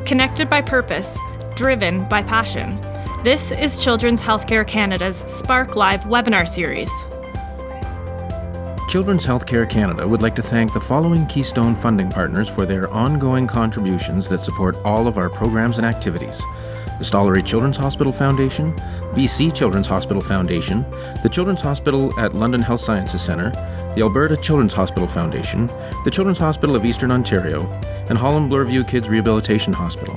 Connected by purpose, driven by passion. This is Children's Healthcare Canada's Spark Live webinar series. Children's Healthcare Canada would like to thank the following Keystone funding partners for their ongoing contributions that support all of our programs and activities. The Stollery Children's Hospital Foundation, BC Children's Hospital Foundation, the Children's Hospital at London Health Sciences Centre, the Alberta Children's Hospital Foundation, the Children's Hospital of Eastern Ontario, and Holland Bloorview Kids Rehabilitation Hospital.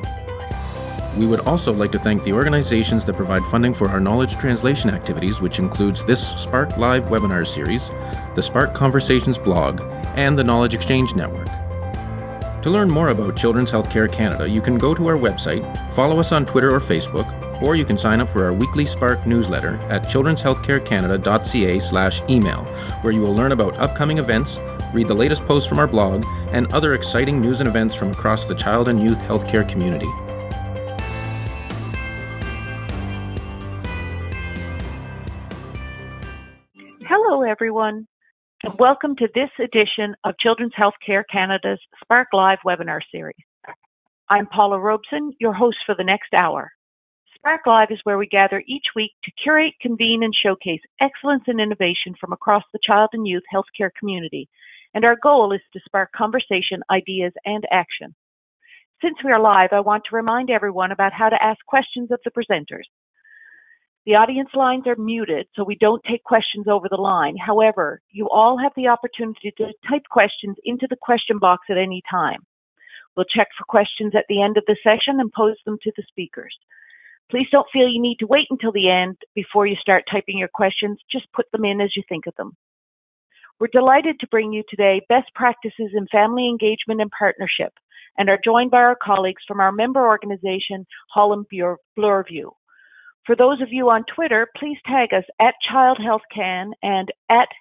We would also like to thank the organizations that provide funding for our knowledge translation activities, which includes this Spark Live webinar series, the Spark Conversations blog, and the Knowledge Exchange Network. To learn more about Children's Healthcare Canada, you can go to our website, follow us on Twitter or Facebook, or you can sign up for our weekly Spark newsletter at childrenshealthcarecanada.ca/email, where you will learn about upcoming events, read the latest posts from our blog, and other exciting news and events from across the child and youth healthcare community. Hello, everyone, and welcome to this edition of Children's Healthcare Canada's Spark Live webinar series. I'm Paula Robeson, your host for the next hour. Spark Live is where we gather each week to curate, convene, and showcase excellence and innovation from across the child and youth healthcare community, and our goal is to spark conversation, ideas, and action. Since we are live, I want to remind everyone about how to ask questions of the presenters. The audience lines are muted, so we don't take questions over the line. However, you all have the opportunity to type questions into the question box at any time. We'll check for questions at the end of the session and pose them to the speakers. Please don't feel you need to wait until the end before you start typing your questions. Just put them in as you think of them. We're delighted to bring you today best practices in family engagement and partnership, and are joined by our colleagues from our member organization, Holland Bloorview. For those of you on Twitter, please tag us at ChildHealthCan and at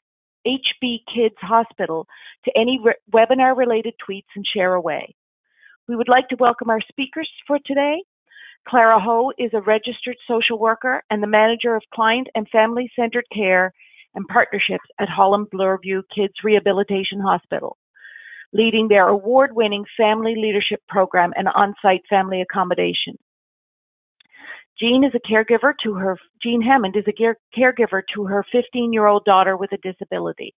HB Kids Hospital to any webinar-related tweets and share away. We would like to welcome our speakers for today. Clara Ho is a registered social worker and the manager of client and family-centered care and partnerships at Holland Bloorview Kids Rehabilitation Hospital, leading their award-winning family leadership program and on-site family accommodation. Jean Hammond is a caregiver to her 15-year-old daughter with a disability.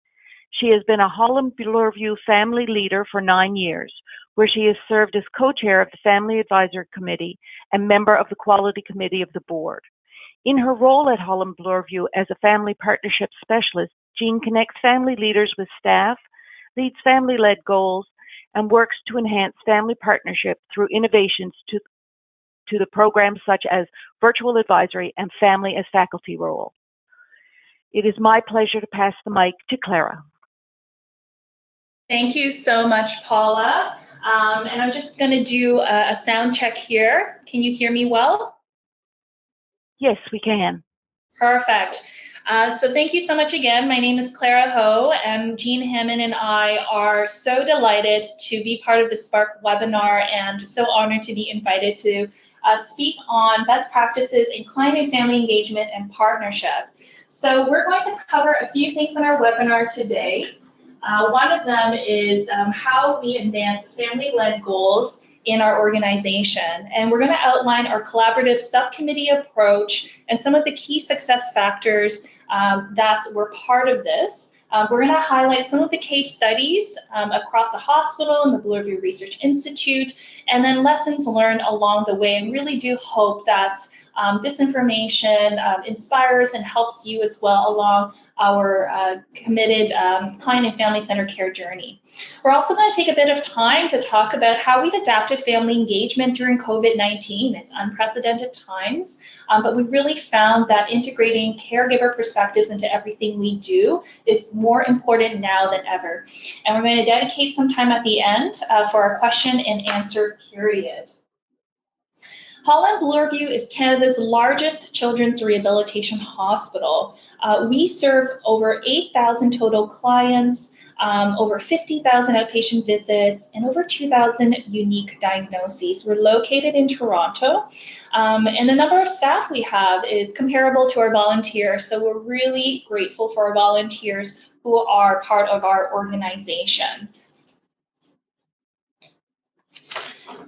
She has been a Holland Bloorview family leader for 9 years, where she has served as co-chair of the Family Advisory Committee and member of the Quality Committee of the board. In her role at Holland Bloorview as a family partnership specialist, Jean connects family leaders with staff, leads family-led goals, and works to enhance family partnership through innovations to the programs such as virtual advisory and family as faculty role. It is my pleasure to pass the mic to Clara. Thank you so much, Paula. And I'm just going to do a sound check here. Can you hear me well? Yes, we can. Perfect. So thank you so much again. My name is Clara Ho, and Jean Hammond and I are so delighted to be part of the Spark webinar and so honored to be invited to speak on best practices in client and family engagement and partnership. So we're going to cover a few things in our webinar today. One of them is how we advance family-led goals in our organization. And we're going to outline our collaborative subcommittee approach and some of the key success factors that were part of this. We're going to highlight some of the case studies across the hospital and the Bloorview Research Institute, and then lessons learned along the way, and really do hope that this information inspires and helps you as well along our committed client and family-centered care journey. We're also going to take a bit of time to talk about how we've adapted family engagement during COVID-19. It's unprecedented times, but we really found that integrating caregiver perspectives into everything we do is more important now than ever. And we're going to dedicate some time at the end for our question and answer period. Holland Bloorview is Canada's largest children's rehabilitation hospital. We serve over 8,000 total clients, over 50,000 outpatient visits, and over 2,000 unique diagnoses. We're located in Toronto, and the number of staff we have is comparable to our volunteers, so we're really grateful for our volunteers who are part of our organization.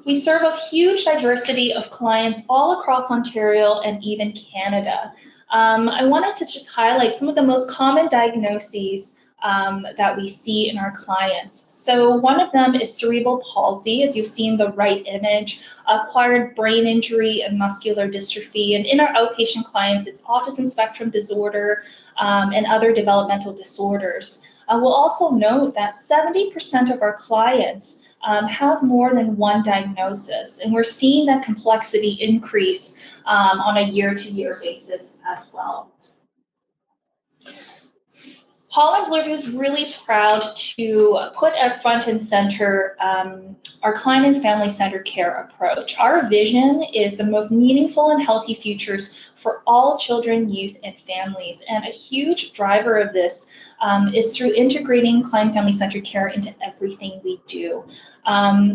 We serve a huge diversity of clients all across Ontario and even Canada. I wanted to just highlight some of the most common diagnoses that we see in our clients. So one of them is cerebral palsy, as you've seen the right image, acquired brain injury and muscular dystrophy. And in our outpatient clients, it's autism spectrum disorder and other developmental disorders. We'll also note that 70% of our clients have more than one diagnosis, and we're seeing that complexity increase on a year-to-year basis as well. Holland Bloorview is really proud to put at front and center our client and family-centered care approach. Our vision is the most meaningful and healthy futures for all children, youth, and families. And a huge driver of this is through integrating client and family-centered care into everything we do.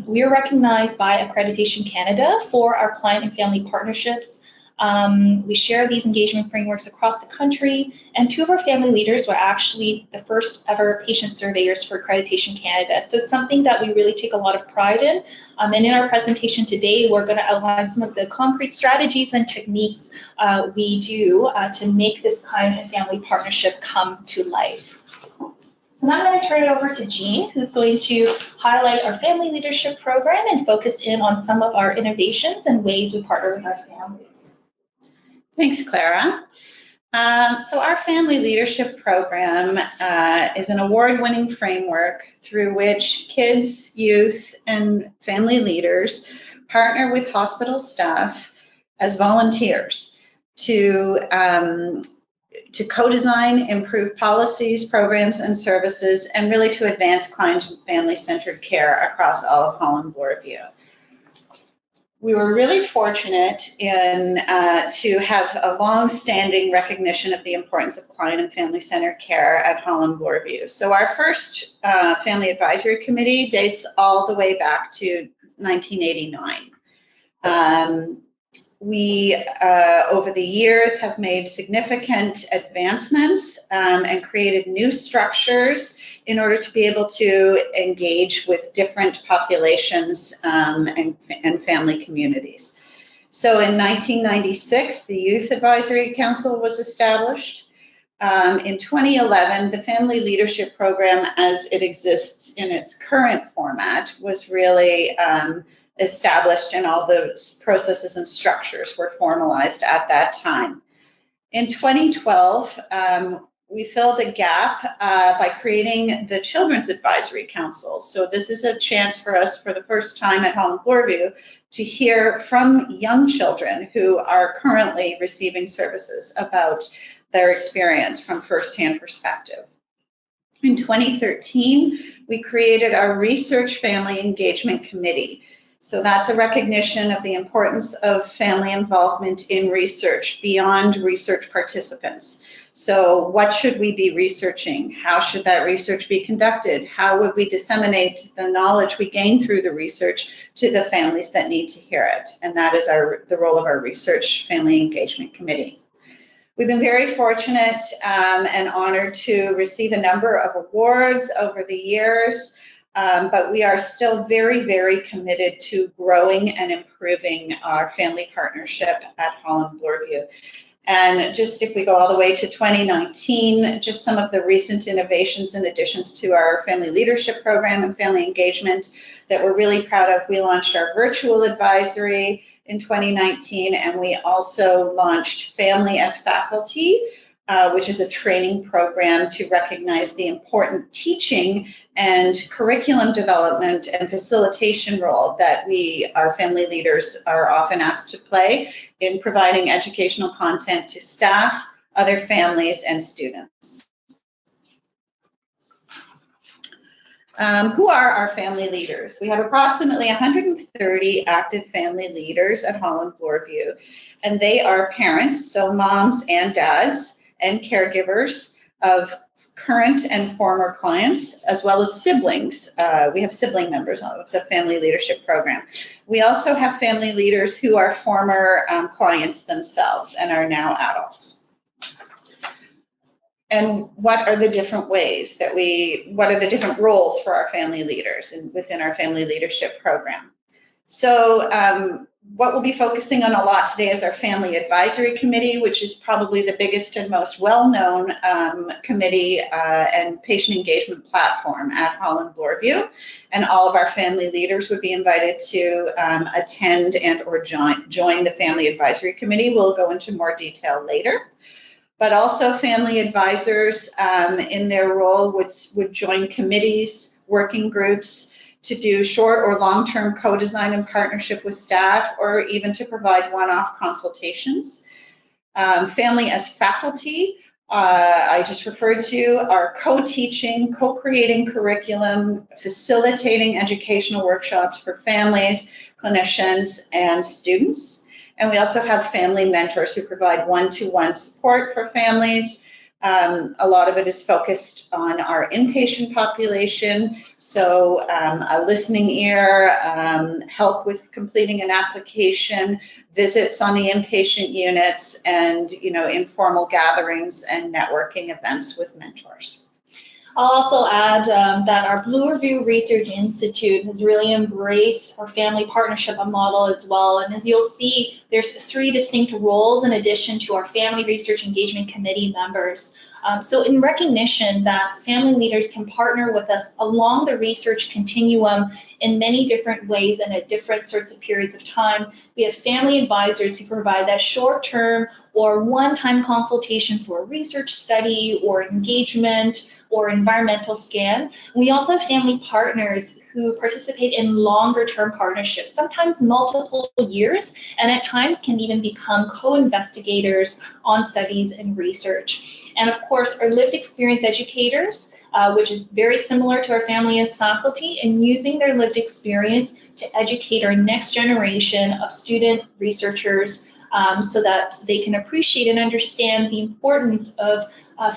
We are recognized by Accreditation Canada for our client and family partnerships. We share these engagement frameworks across the country, and two of our family leaders were actually the first ever patient surveyors for Accreditation Canada. So it's something that we really take a lot of pride in. And in our presentation today, we're going to outline some of the concrete strategies and techniques we do to make this client and family partnership come to life. So now I'm going to turn it over to Jean, who's going to highlight our family leadership program and focus in on some of our innovations and ways we partner with our families. Thanks, Clara. So our family leadership program is an award-winning framework through which kids, youth, and family leaders partner with hospital staff as volunteers to co-design, improve policies, programs, and services, and really to advance client and family-centered care across all of Holland Bloorview. We were really fortunate to have a long-standing recognition of the importance of client and family-centered care at Holland Bloorview. So our first family advisory committee dates all the way back to 1989. We, over the years, have made significant advancements and created new structures in order to be able to engage with different populations and family communities. So in 1996, the Youth Advisory Council was established. In 2011, the Family Leadership Program, as it exists in its current format, was really established, and all those processes and structures were formalized at that time. In 2012, we filled a gap by creating the Children's Advisory Council. So this is a chance for us, for the first time at Holland Bloorview, to hear from young children who are currently receiving services about their experience from firsthand perspective. In 2013, we created our Research Family Engagement Committee. So that's a recognition of the importance of family involvement in research beyond research participants. So what should we be researching? How should that research be conducted? How would we disseminate the knowledge we gain through the research to the families that need to hear it? And that is the role of our Research Family Engagement Committee. We've been very fortunate and honored to receive a number of awards over the years. But we are still very, very committed to growing and improving our family partnership at Holland Bloorview. And just if we go all the way to 2019, just some of the recent innovations and additions to our family leadership program and family engagement that we're really proud of. We launched our virtual advisory in 2019, and we also launched Family as Faculty, which is a training program to recognize the important teaching and curriculum development and facilitation role that our family leaders are often asked to play in providing educational content to staff, other families, and students. Who are our family leaders? We have approximately 130 active family leaders at Holland Bloorview, and they are parents, so moms and dads, and caregivers of current and former clients, as well as siblings. We have sibling members of the Family Leadership Program. We also have family leaders who are former clients themselves and are now adults. And what are the different ways that what are the different roles for our family leaders within our Family Leadership Program? So what we'll be focusing on a lot today is our Family Advisory Committee, which is probably the biggest and most well-known committee and patient engagement platform at Holland Bloorview. And all of our family leaders would be invited to attend and or join the Family Advisory Committee. We'll go into more detail later. But also family advisors in their role would join committees, working groups, to do short or long-term co-design in partnership with staff, or even to provide one-off consultations. Family as faculty, I just referred to, are co-teaching, co-creating curriculum, facilitating educational workshops for families, clinicians, and students. And we also have family mentors who provide one-to-one support for families. A lot of it is focused on our inpatient population, so a listening ear, help with completing an application, visits on the inpatient units, and informal gatherings and networking events with mentors. I'll also add that our Bloorview Research Institute has really embraced our family partnership model as well. And as you'll see, there's 3 distinct roles in addition to our Family Research Engagement Committee members. So in recognition that family leaders can partner with us along the research continuum in many different ways and at different sorts of periods of time, we have family advisors who provide that short-term or one-time consultation for a research study or engagement or environmental scan. We also have family partners who participate in longer-term partnerships, sometimes multiple years, and at times can even become co-investigators on studies and research. And of course, our lived experience educators, which is very similar to our family as faculty, and using their lived experience to educate our next generation of student researchers so that they can appreciate and understand the importance of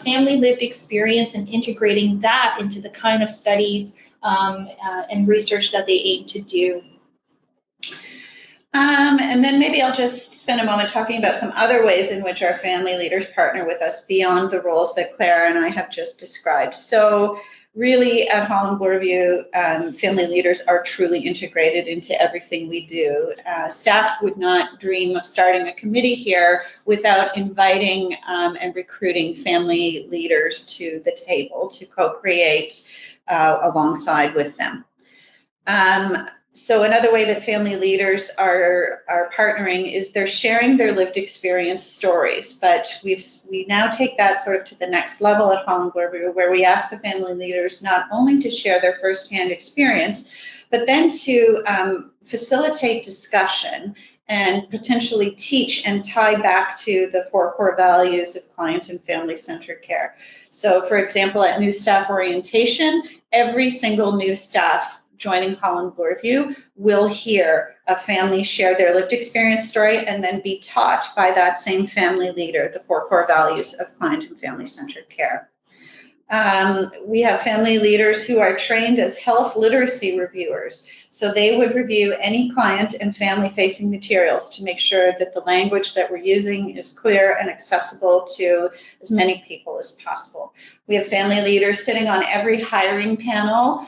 family lived experience and integrating that into the kind of studies and research that they aim to do. And then maybe I'll just spend a moment talking about some other ways in which our family leaders partner with us beyond the roles that Clara and I have just described. So really at Holland Bloorview, family leaders are truly integrated into everything we do. Staff would not dream of starting a committee here without inviting and recruiting family leaders to the table to co-create alongside with them. So another way that family leaders are partnering is they're sharing their lived experience stories, but we now take that sort of to the next level at Holland Bloorview, where we ask the family leaders not only to share their firsthand experience, but then to facilitate discussion and potentially teach and tie back to the 4 core values of client and family-centered care. So for example, at new staff orientation, every single new staff joining Holland Bloorview will hear a family share their lived experience story and then be taught by that same family leader the 4 core values of client and family-centered care. We have family leaders who are trained as health literacy reviewers. So they would review any client and family-facing materials to make sure that the language that we're using is clear and accessible to as many people as possible. We have family leaders sitting on every hiring panel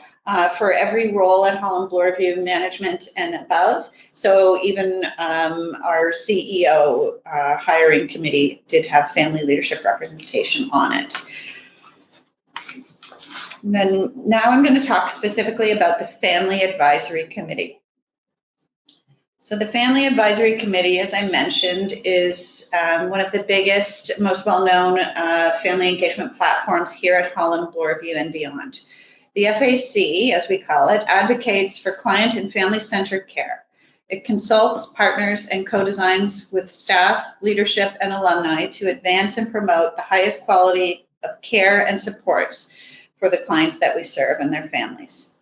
for every role at Holland Bloorview management and above. So even our CEO hiring committee did have family leadership representation on it. And then now I'm going to talk specifically about the Family Advisory Committee. So the Family Advisory Committee, as I mentioned, is one of the biggest, most well-known family engagement platforms here at Holland Bloorview and beyond. The FAC, as we call it, advocates for client and family-centered care. It consults, partners, and co-designs with staff, leadership, and alumni to advance and promote the highest quality of care and supports for the clients that we serve and their families.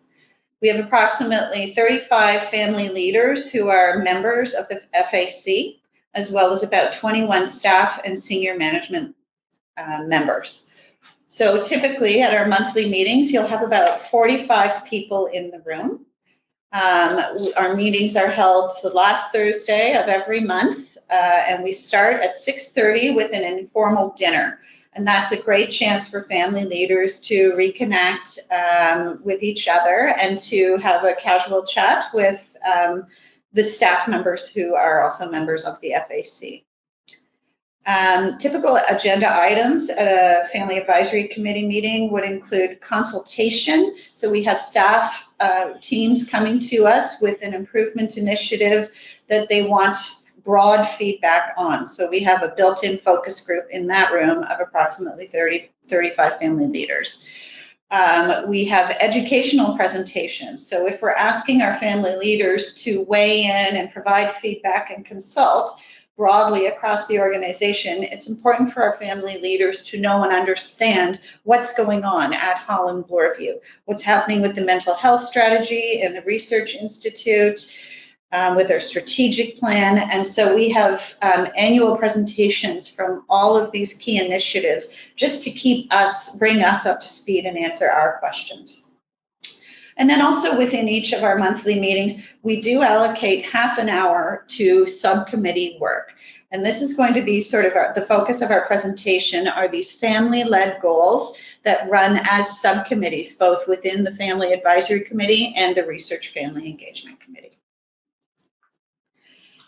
We have approximately 35 family leaders who are members of the FAC, as well as about 21 staff and senior management members. So typically at our monthly meetings, you'll have about 45 people in the room. Our meetings are held the last Thursday of every month, and we start at 6:30 with an informal dinner. And that's a great chance for family leaders to reconnect with each other and to have a casual chat with the staff members who are also members of the FAC. Typical agenda items at a family advisory committee meeting would include consultation. So we have staff teams coming to us with an improvement initiative that they want broad feedback on. So we have a built-in focus group in that room of approximately 35 family leaders. We have educational presentations. So if we're asking our family leaders to weigh in and provide feedback and consult broadly across the organization, it's important for our family leaders to know and understand what's going on at Holland Bloorview, what's happening with the mental health strategy and the research institute, with our strategic plan. And so we have annual presentations from all of these key initiatives just to bring us up to speed and answer our questions. And then also within each of our monthly meetings, we do allocate half an hour to subcommittee work. And this is going to be sort of the focus of our presentation are these family-led goals that run as subcommittees, both within the Family Advisory Committee and the Research Family Engagement Committee.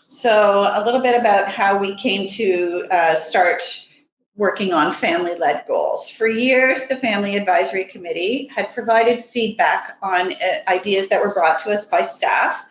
So a little bit about how we came to start working on family-led goals. For years, the Family Advisory Committee had provided feedback on ideas that were brought to us by staff.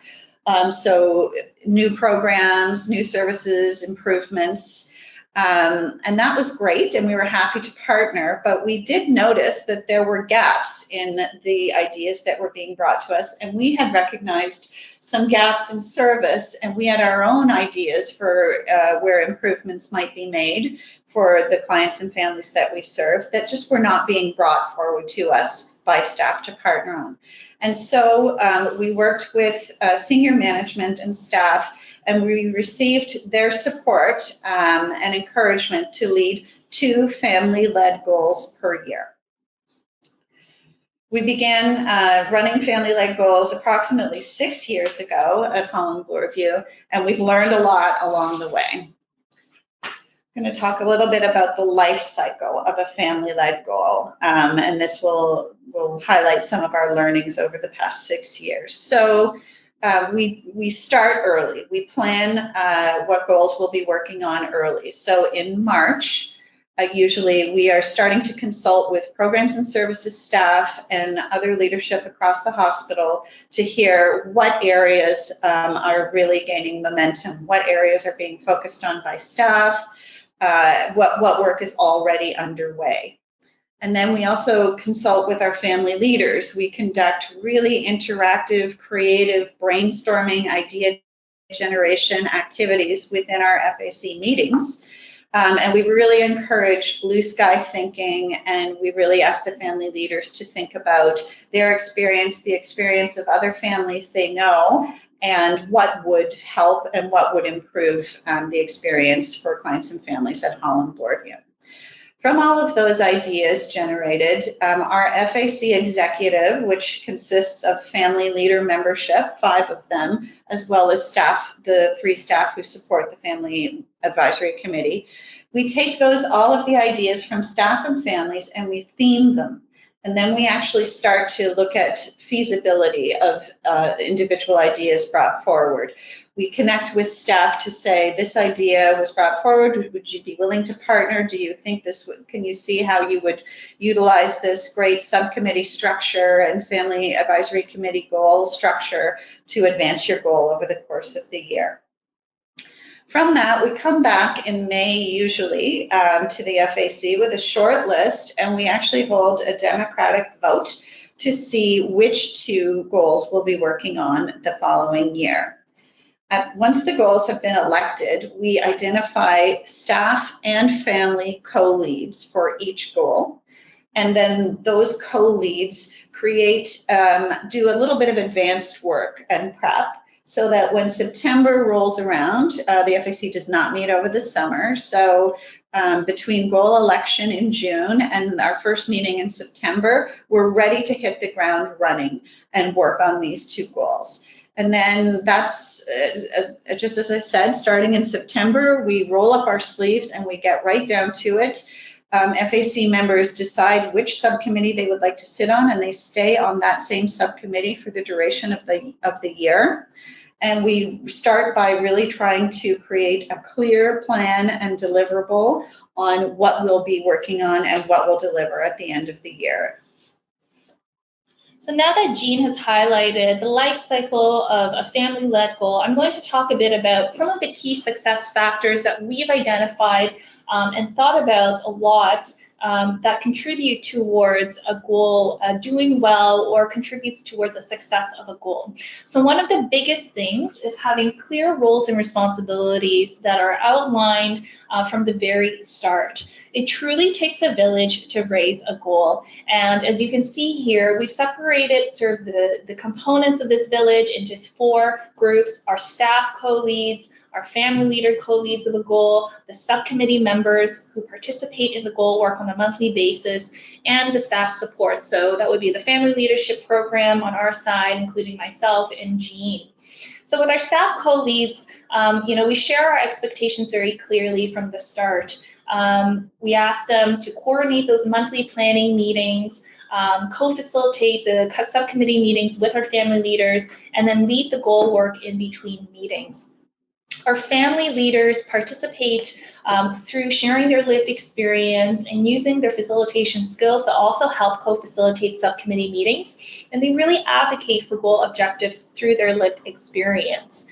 So new programs, new services, improvements, and that was great, and we were happy to partner, but we did notice that there were gaps in the ideas that were being brought to us, and we had recognized some gaps in service, and we had our own ideas for where improvements might be made for the clients and families that we serve that just were not being brought forward to us by staff to partner on. And so we worked with senior management and staff, and we received their support and encouragement to lead 2 family-led goals per year. We began running family-led goals approximately 6 years ago at Holland Bloorview, and we've learned a lot along the way. I'm going to talk a little bit about the life cycle of a family-led goal, and this will highlight some of our learnings over the past 6 years. So we start early. We plan what goals we'll be working on early. So in March, usually we are starting to consult with programs and services staff and other leadership across the hospital to hear what areas are really gaining momentum, what areas are being focused on by staff, what work is already underway. And then we also consult with our family leaders. We conduct really interactive, creative brainstorming, idea generation activities within our FAC meetings. And we really encourage blue sky thinking, and we really ask the family leaders to think about their experience, the experience of other families they know, and what would help and what would improve the experience for clients and families at Holland Bloorview. From all of those ideas generated, our FAC executive, which consists of family leader membership, 5 of them, as well as staff, the 3 staff who support the Family Advisory Committee, we take all of the ideas from staff and families and we theme them. And then we actually start to look at feasibility of individual ideas brought forward. We connect with staff to say, this idea was brought forward, would you be willing to partner? Do you think can you see how you would utilize this great subcommittee structure and family advisory committee goal structure to advance your goal over the course of the year? From that, we come back in May usually to the FAC with a short list, and we actually hold a democratic vote to see which 2 goals we'll be working on the following year. Once the goals have been elected, we identify staff and family co-leads for each goal. And then those co-leads do a little bit of advanced work and prep so that when September rolls around, the FAC does not meet over the summer. So between goal election in June and our first meeting in September, we're ready to hit the ground running and work on these 2 goals. And then that's, just as I said, starting in September, we roll up our sleeves and we get right down to it. FAC members decide which subcommittee they would like to sit on, and they stay on that same subcommittee for the duration of the year. And we start by really trying to create a clear plan and deliverable on what we'll be working on and what we'll deliver at the end of the year. So now that Jean has highlighted the life cycle of a family-led goal, I'm going to talk a bit about some of the key success factors that we've identified and thought about a lot that contribute towards a goal doing well or contributes towards the success of a goal. So one of the biggest things is having clear roles and responsibilities that are outlined from the very start. It truly takes a village to raise a goal. And as you can see here, we've separated sort of the components of this village into 4 groups: our staff co-leads, our family leader co-leads of a goal, the subcommittee members who participate in the goal work on a monthly basis, and the staff support. So that would be the family leadership program on our side, including myself and Jean. So with our staff co-leads, we share our expectations very clearly from the start. We ask them to coordinate those monthly planning meetings, co-facilitate the subcommittee meetings with our family leaders, and then lead the goal work in between meetings. Our family leaders participate through sharing their lived experience and using their facilitation skills to also help co-facilitate subcommittee meetings, and they really advocate for goal objectives through their lived experience.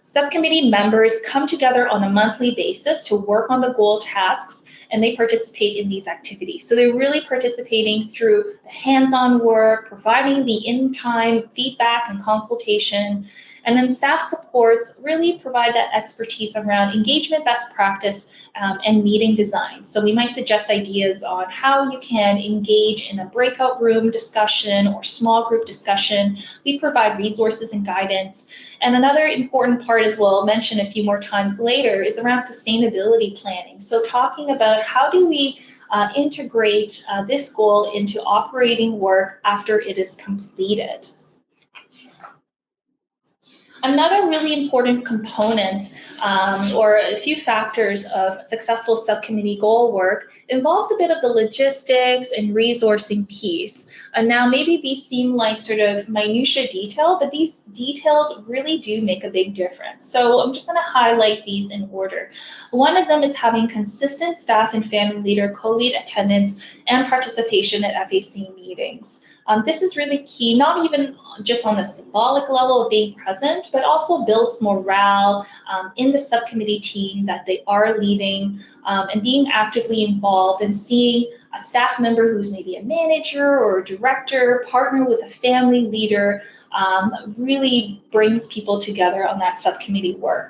Subcommittee members come together on a monthly basis to work on the goal tasks, and they participate in these activities. So they're really participating through the hands-on work, providing the in-time feedback and consultation. And then staff supports really provide that expertise around engagement best practice and meeting design. So we might suggest ideas on how you can engage in a breakout room discussion or small group discussion. We provide resources and guidance. And another important part, as we'll mention a few more times later, is around sustainability planning. So talking about how do we integrate this goal into operating work after it is completed. Another really important component or a few factors of successful subcommittee goal work involves a bit of the logistics and resourcing piece. And now maybe these seem like sort of minutiae detail, but these details really do make a big difference. So I'm just going to highlight these in order. One of them is having consistent staff and family leader co-lead attendance and participation at FAC meetings. This is really key, not even just on the symbolic level of being present, but also builds morale in the subcommittee team that they are leading and being actively involved and seeing a staff member who's maybe a manager or a director partner with a family leader really brings people together on that subcommittee work.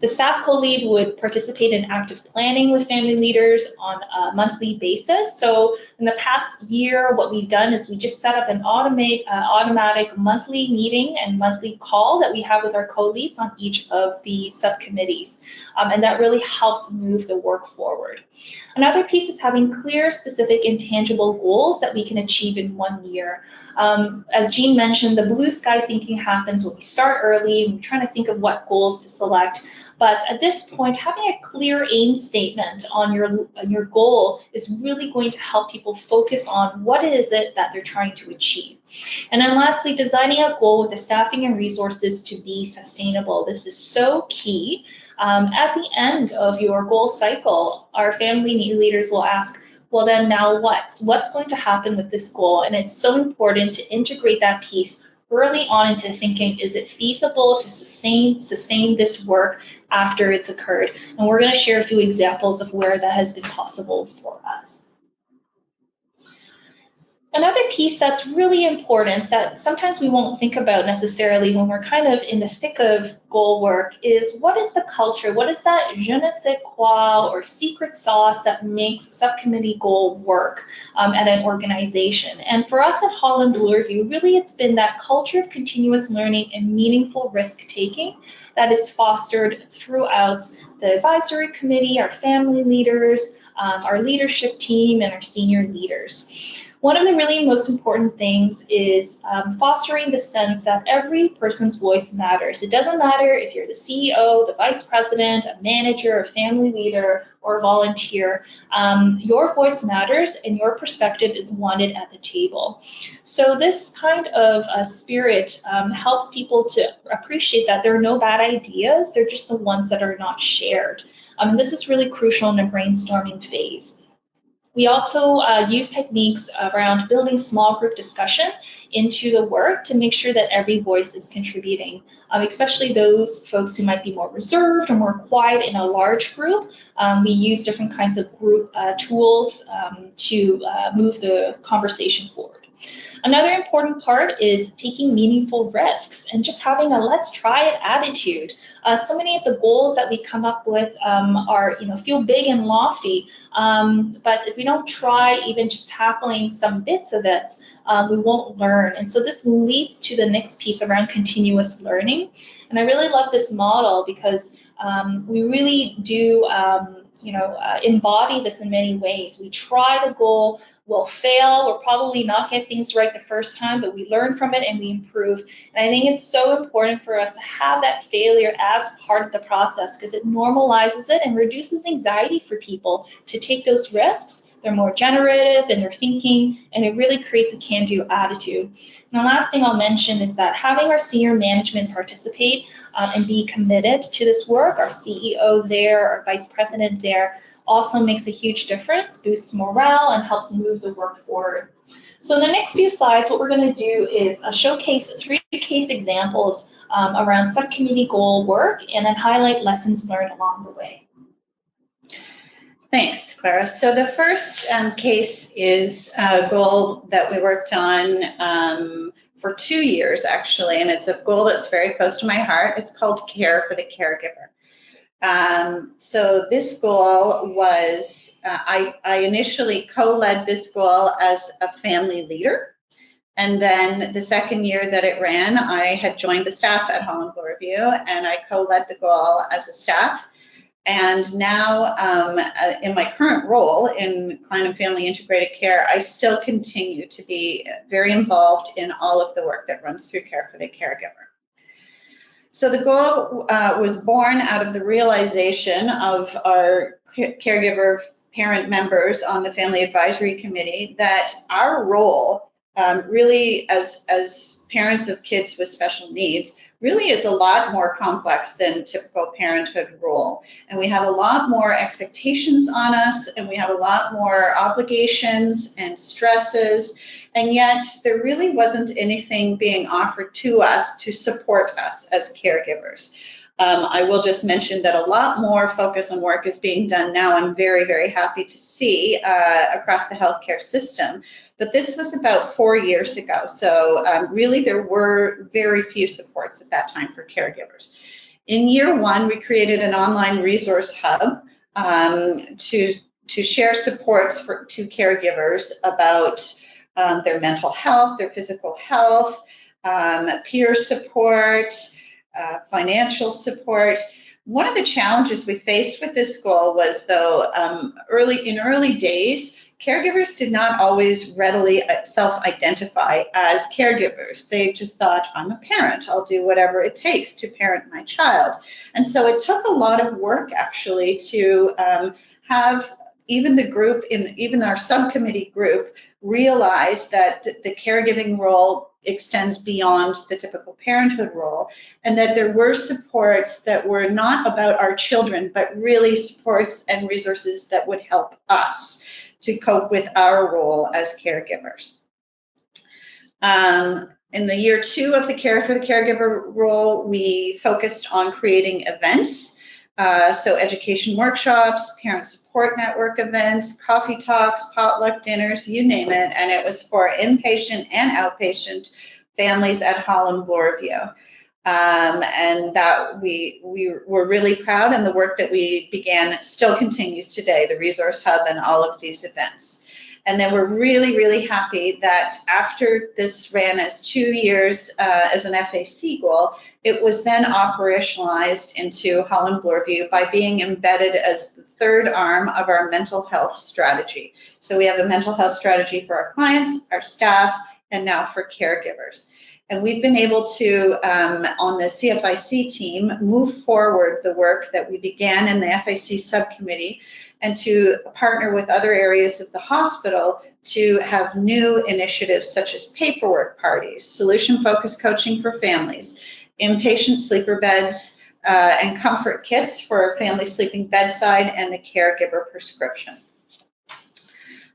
The staff co-lead would participate in active planning with family leaders on a monthly basis. So in the past year, what we've done is we just set up an automatic monthly meeting and monthly call that we have with our co-leads on each of the subcommittees. And that really helps move the work forward. Another piece is having clear, specific, and tangible goals that we can achieve in 1 year. As Jean mentioned, the blue sky thinking happens when we start early and we're trying to think of what goals to select. But at this point, having a clear aim statement on your goal is really going to help people focus on what is it that they're trying to achieve. And then lastly, designing a goal with the staffing and resources to be sustainable. This is so key. At the end of your goal cycle, our family leaders will ask, well, then now what? What's going to happen with this goal? And it's so important to integrate that piece early on into thinking, is it feasible to sustain this work after it's occurred? And we're going to share a few examples of where that has been possible for us. Another piece that's really important that sometimes we won't think about necessarily when we're kind of in the thick of goal work is what is the culture? What is that je ne sais quoi or secret sauce that makes subcommittee goal work at an organization? And for us at Holland Bloorview, really it's been that culture of continuous learning and meaningful risk-taking that is fostered throughout the advisory committee, our family leaders, our leadership team, and our senior leaders. One of the really most important things is fostering the sense that every person's voice matters. It doesn't matter if you're the CEO, the vice president, a manager, a family leader, or a volunteer. Your voice matters and your perspective is wanted at the table. So this kind of spirit helps people to appreciate that there are no bad ideas, they're just the ones that are not shared. This is really crucial in the brainstorming phase. We also use techniques around building small group discussion into the work to make sure that every voice is contributing, especially those folks who might be more reserved or more quiet in a large group. We use different kinds of group tools to move the conversation forward. Another important part is taking meaningful risks and just having a let's try it attitude. So many of the goals that we come up with are, feel big and lofty, but if we don't try even just tackling some bits of it, we won't learn. And so this leads to the next piece around continuous learning. And I really love this model because we really do embody this in many ways. We try the goal, we'll fail, we'll probably not get things right the first time, but we learn from it and we improve. And I think it's so important for us to have that failure as part of the process because it normalizes it and reduces anxiety for people to take those risks. They're more generative in their thinking, and it really creates a can-do attitude. And the last thing I'll mention is that having our senior management participate and be committed to this work, our CEO there, our vice president there, also makes a huge difference, boosts morale, and helps move the work forward. So in the next few slides, what we're going to do is showcase 3 case examples around subcommittee goal work and then highlight lessons learned along the way. Thanks, Clara. So the first case is a goal that we worked on for 2 years, actually, and it's a goal that's very close to my heart. It's called Care for the Caregiver. So this goal was, I initially co-led this goal as a family leader. And then the second year that it ran, I had joined the staff at Holland Bloorview, and I co-led the goal as a staff. And now in my current role in Client and Family Integrated Care, I still continue to be very involved in all of the work that runs through Care for the Caregiver. So the goal was born out of the realization of our caregiver parent members on the Family Advisory Committee that our role really as parents of kids with special needs really is a lot more complex than typical parenthood role. And we have a lot more expectations on us, and we have a lot more obligations and stresses, and yet there really wasn't anything being offered to us to support us as caregivers. I will just mention that a lot more focus on work is being done now. I'm very, very happy to see across the healthcare system. But this was about 4 years ago. So really there were very few supports at that time for caregivers. In year 1, we created an online resource hub to share supports to caregivers about their mental health, their physical health, peer support, financial support. One of the challenges we faced with this goal was, though, in early days, caregivers did not always readily self-identify as caregivers. They just thought, I'm a parent, I'll do whatever it takes to parent my child. And so it took a lot of work, actually, to have even the group, even our subcommittee group, realize that the caregiving role extends beyond the typical parenthood role, and that there were supports that were not about our children, but really supports and resources that would help us to cope with our role as caregivers. In the year 2 of the Care for the Caregiver role, we focused on creating events. So education workshops, parent support network events, coffee talks, potluck dinners, you name it, and it was for inpatient and outpatient families at Holland Bloorview. And that we were really proud, and the work that we began still continues today, the resource hub and all of these events. And then we're really, really happy that after this ran as 2 years as an FAC goal, it was then operationalized into Holland Bloorview by being embedded as the third arm of our mental health strategy. So we have a mental health strategy for our clients, our staff, and now for caregivers. And we've been able to, on the CFIC team, move forward the work that we began in the FAC subcommittee and to partner with other areas of the hospital to have new initiatives such as paperwork parties, solution-focused coaching for families, inpatient sleeper beds, and comfort kits for families sleeping bedside, and the caregiver prescription.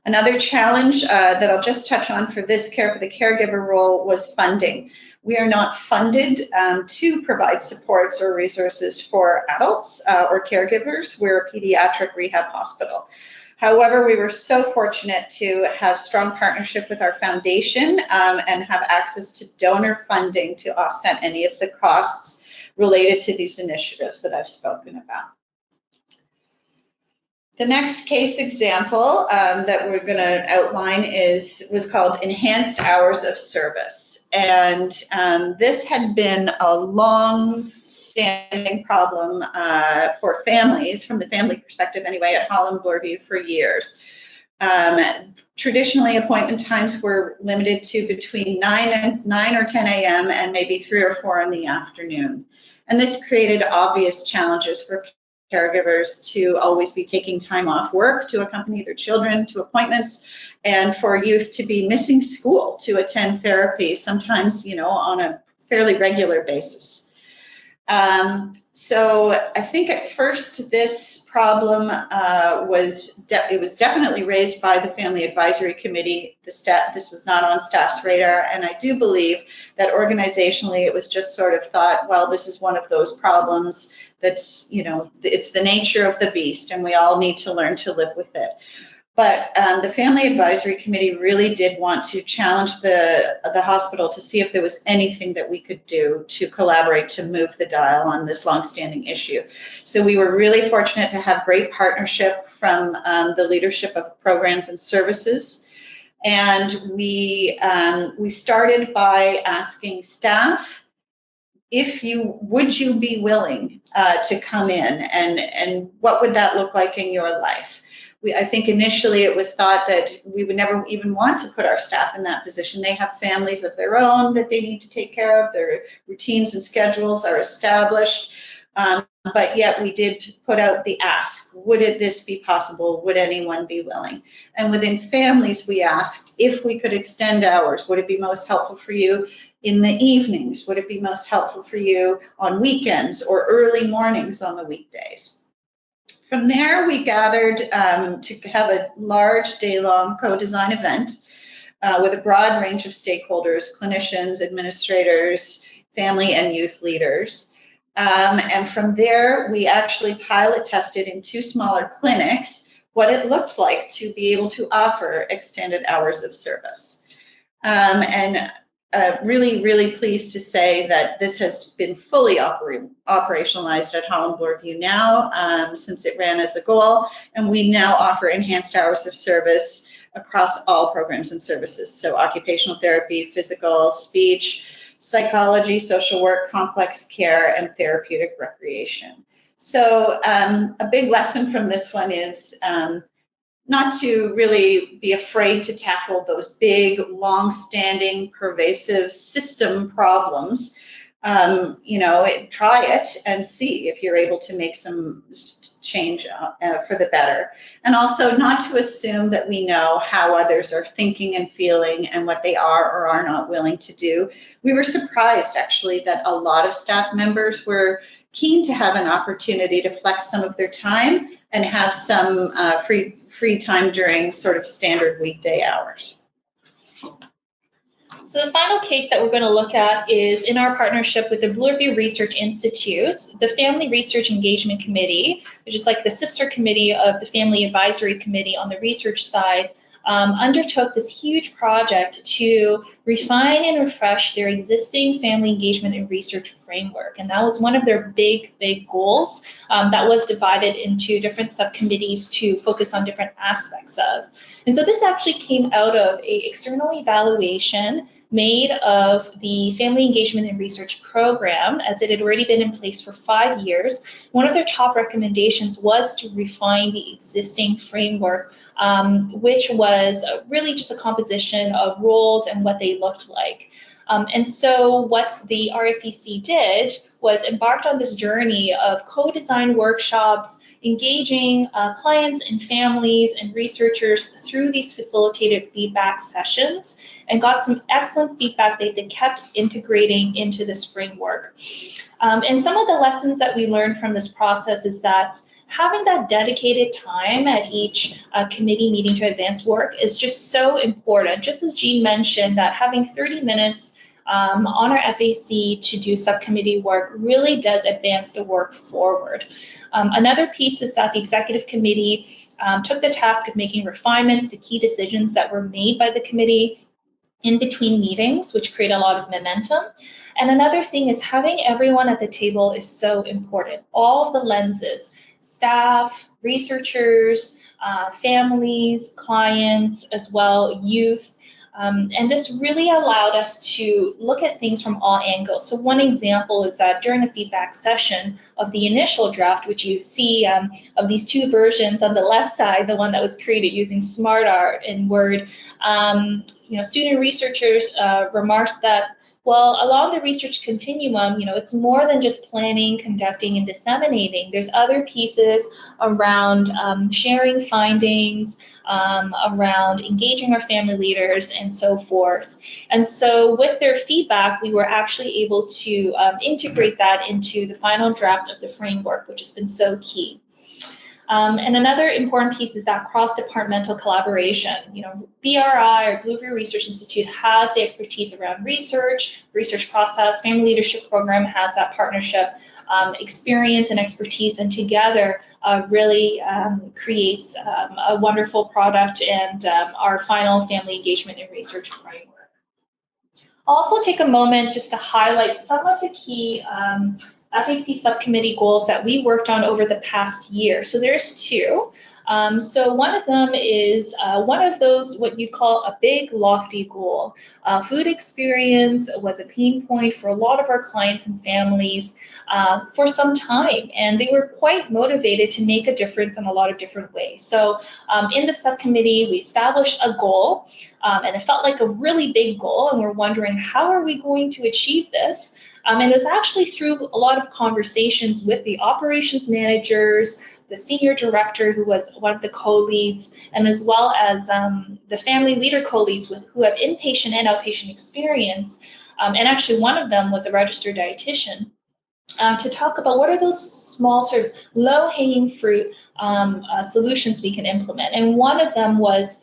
Another challenge that I'll just touch on for the caregiver role was funding. We are not funded to provide supports or resources for adults or caregivers. We're a pediatric rehab hospital. However, we were so fortunate to have strong partnership with our foundation and have access to donor funding to offset any of the costs related to these initiatives that I've spoken about. The next case example that we're going to outline was called Enhanced Hours of Service. And this had been a long-standing problem for families, from the family perspective anyway, at Holland Bloorview for years. Traditionally, appointment times were limited to between 9 or 10 a.m. and maybe 3 or 4 in the afternoon. And this created obvious challenges for caregivers to always be taking time off work to accompany their children to appointments, and for youth to be missing school to attend therapy, sometimes, on a fairly regular basis. So I think at first this problem was definitely raised by the Family Advisory Committee. This was not on staff's radar, and I do believe that organizationally it was just sort of thought, well, this is one of those problems that's, it's the nature of the beast, and we all need to learn to live with it. But the Family Advisory Committee really did want to challenge the hospital to see if there was anything that we could do to collaborate to move the dial on this longstanding issue. So we were really fortunate to have great partnership from the leadership of programs and services. And we started by asking staff, would you be willing to come in, and what would that look like in your life? I think initially it was thought that we would never even want to put our staff in that position. They have families of their own that they need to take care of. Their routines and schedules are established. But yet we did put out the ask, would this be possible? Would anyone be willing? And within families, we asked if we could extend hours. Would it be most helpful for you in the evenings? Would it be most helpful for you on weekends or early mornings on the weekdays? From there, we gathered to have a large day-long co-design event with a broad range of stakeholders, clinicians, administrators, family and youth leaders. And from there, we actually pilot tested in 2 smaller clinics what it looked like to be able to offer extended hours of service. Really, really pleased to say that this has been fully operationalized at Holland Bloorview now since it ran as a goal, and we now offer enhanced hours of service across all programs and services. So occupational therapy, physical, speech, psychology, social work, complex care, and therapeutic recreation. So a big lesson from this one is not to really be afraid to tackle those big, long-standing, pervasive system problems. Try it and see if you're able to make some change for the better. And also not to assume that we know how others are thinking and feeling and what they are or are not willing to do. We were surprised, actually, that a lot of staff members were keen to have an opportunity to flex some of their time and have some free time during sort of standard weekday hours. So the final case that we're going to look at is in our partnership with the Bloorview Research Institute, the Family Research Engagement Committee, which is like the sister committee of the Family Advisory Committee on the research side, undertook this huge project to refine and refresh their existing family engagement and research framework. And that was one of their big goals that was divided into different subcommittees to focus on different aspects of. And so this actually came out of an external evaluation made of the Family Engagement and Research Program, as it had already been in place for 5 years. One of their top recommendations was to refine the existing framework, which was really just a composition of roles and what they looked like. And so what the RFEC did was embarked on this journey of co-design workshops, engaging clients and families and researchers through these facilitated feedback sessions, and got some excellent feedback that they kept integrating into this framework. And some of the lessons that we learned from this process is that having that dedicated time at each committee meeting to advance work is just so important. Just as Jean mentioned, that having 30 minutes on our FAC to do subcommittee work really does advance the work forward. Another piece is that the executive committee took the task of making refinements to key decisions that were made by the committee in between meetings, which create a lot of momentum. And another thing is having everyone at the table is so important. All of the lenses, staff, researchers, families, clients, as well, youth. And this really allowed us to look at things from all angles. So one example is that during a feedback session of the initial draft, which you see of these two versions on the left side, the one that was created using SmartArt in Word, student researchers remarked that, well, along the research continuum, it's more than just planning, conducting, and disseminating. There's other pieces around sharing findings, around engaging our family leaders, and so forth. And so with their feedback, we were actually able to integrate that into the final draft of the framework, which has been so key. And another important piece is that cross-departmental collaboration. BRI, or Bloorview Research Institute, has the expertise around research process. Family Leadership Program has that partnership experience and expertise, and together really creates a wonderful product and our final family engagement and research framework. I'll also take a moment just to highlight some of the key FAC subcommittee goals that we worked on over the past year. So there's two. So one of them is one of those, what you call a big, lofty goal. Food experience was a pain point for a lot of our clients and families for some time, and they were quite motivated to make a difference in a lot of different ways. So in the subcommittee, we established a goal, and it felt like a really big goal, and we're wondering, how are we going to achieve this? And it was actually through a lot of conversations with the operations managers, the senior director, who was one of the co-leads, and as well as the family leader co-leads who have inpatient and outpatient experience. And actually one of them was a registered dietitian, to talk about what are those small sort of low-hanging fruit solutions we can implement. And one of them was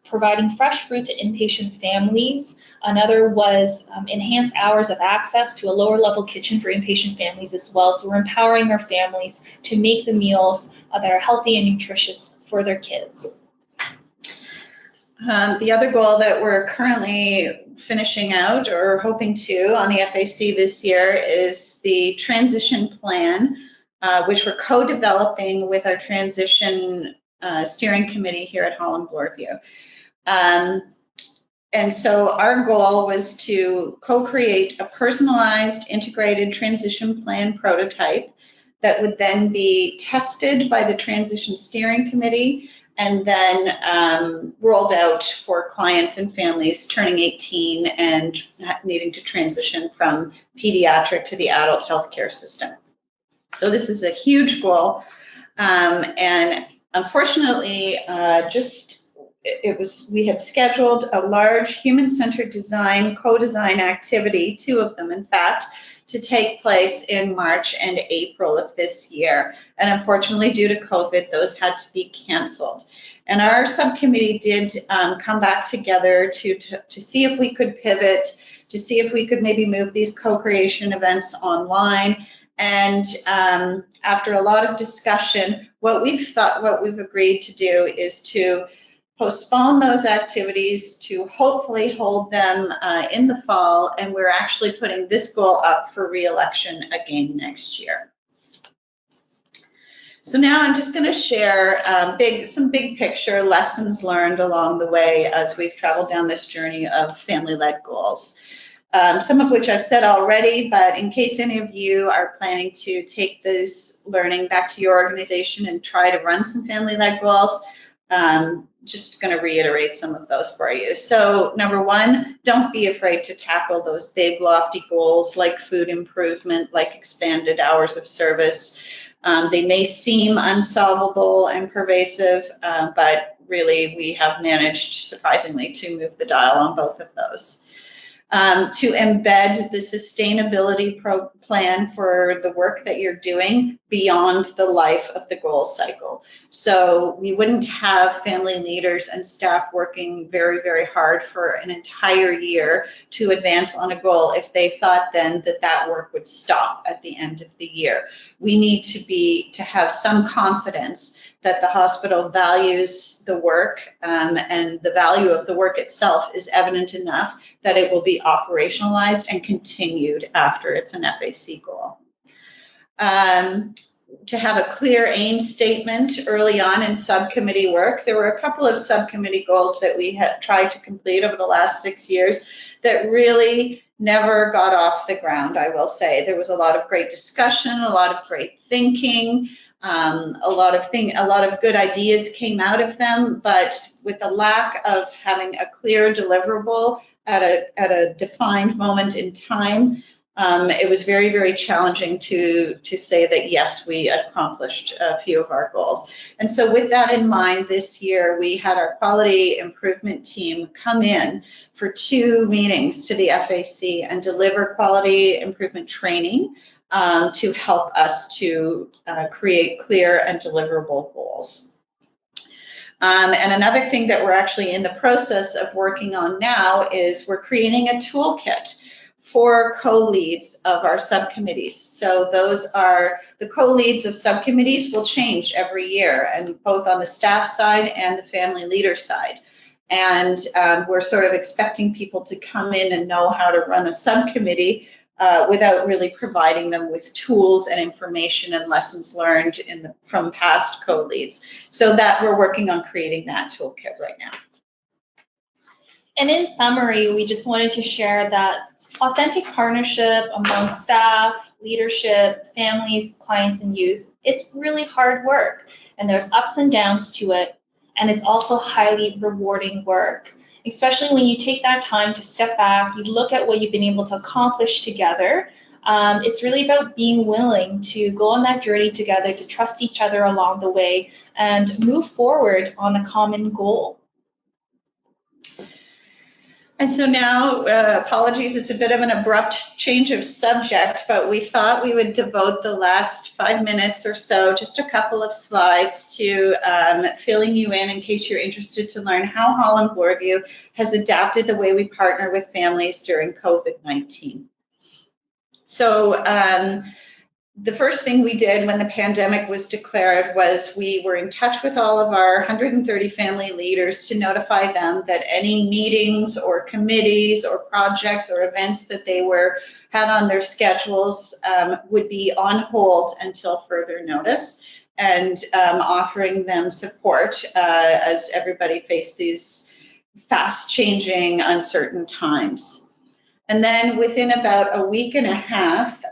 providing fresh fruit to inpatient families. Another was enhanced hours of access to a lower level kitchen for inpatient families as well. So we're empowering our families to make the meals that are healthy and nutritious for their kids. The other goal that we're currently finishing out or hoping to on the FAC this year is the transition plan, which we're co-developing with our transition steering committee here at Holland Bloorview. And so our goal was to co-create a personalized integrated transition plan prototype that would then be tested by the transition steering committee and then rolled out for clients and families turning 18 and needing to transition from pediatric to the adult healthcare system. So this is a huge goal, and unfortunately, we had scheduled a large human-centered design, co-design activity, 2 of them in fact, to take place in March and April of this year. And unfortunately, due to COVID, those had to be canceled. And our subcommittee did come back together to see if we could pivot, to see if we could maybe move these co-creation events online. And after a lot of discussion, what we've agreed to do is to postpone those activities to hopefully hold them in the fall, and we're actually putting this goal up for re-election again next year. So now I'm just going to share some big picture lessons learned along the way as we've traveled down this journey of family-led goals. Some of which I've said already, but in case any of you are planning to take this learning back to your organization and try to run some family-led goals, just going to reiterate some of those for you. So number one, don't be afraid to tackle those big lofty goals like food improvement, like expanded hours of service. They may seem unsolvable and pervasive, but really we have managed surprisingly to move the dial on both of those. To embed the sustainability plan for the work that you're doing beyond the life of the goal cycle. So we wouldn't have family leaders and staff working very, very hard for an entire year to advance on a goal if they thought then that that work would stop at the end of the year. We need to have some confidence that the hospital values the work and the value of the work itself is evident enough that it will be operationalized and continued after it's an FAC goal. To have a clear aim statement early on in subcommittee work. There were a couple of subcommittee goals that we had tried to complete over the last 6 years that really never got off the ground, I will say. There was a lot of great discussion, a lot of great thinking, a lot of good ideas came out of them, but with the lack of having a clear deliverable at a defined moment in time, it was very, very challenging to say that, yes, we accomplished a few of our goals. And so with that in mind, this year we had our quality improvement team come in for 2 meetings to the FAC and deliver quality improvement training to help us to create clear and deliverable goals. And another thing that we're actually in the process of working on now is we're creating a toolkit for co-leads of our subcommittees. So those are the co-leads of subcommittees will change every year, and both on the staff side and the family leader side. And we're sort of expecting people to come in and know how to run a subcommittee without really providing them with tools and information and lessons learned from past co-leads. So that we're working on creating that toolkit right now. And in summary, we just wanted to share that authentic partnership among staff, leadership, families, clients, and youth, it's really hard work, and there's ups and downs to it, and it's also highly rewarding work, especially when you take that time to step back, you look at what you've been able to accomplish together. It's really about being willing to go on that journey together, to trust each other along the way, and move forward on a common goal. And so now, apologies, it's a bit of an abrupt change of subject, but we thought we would devote the last 5 minutes or so, just a couple of slides, to filling you in case you're interested to learn how Holland Bloorview has adapted the way we partner with families during COVID-19. So the first thing we did when the pandemic was declared was we were in touch with all of our 130 family leaders to notify them that any meetings or committees or projects or events that they had on their schedules would be on hold until further notice, and offering them support as everybody faced these fast-changing, uncertain times. And then within about a week and a half,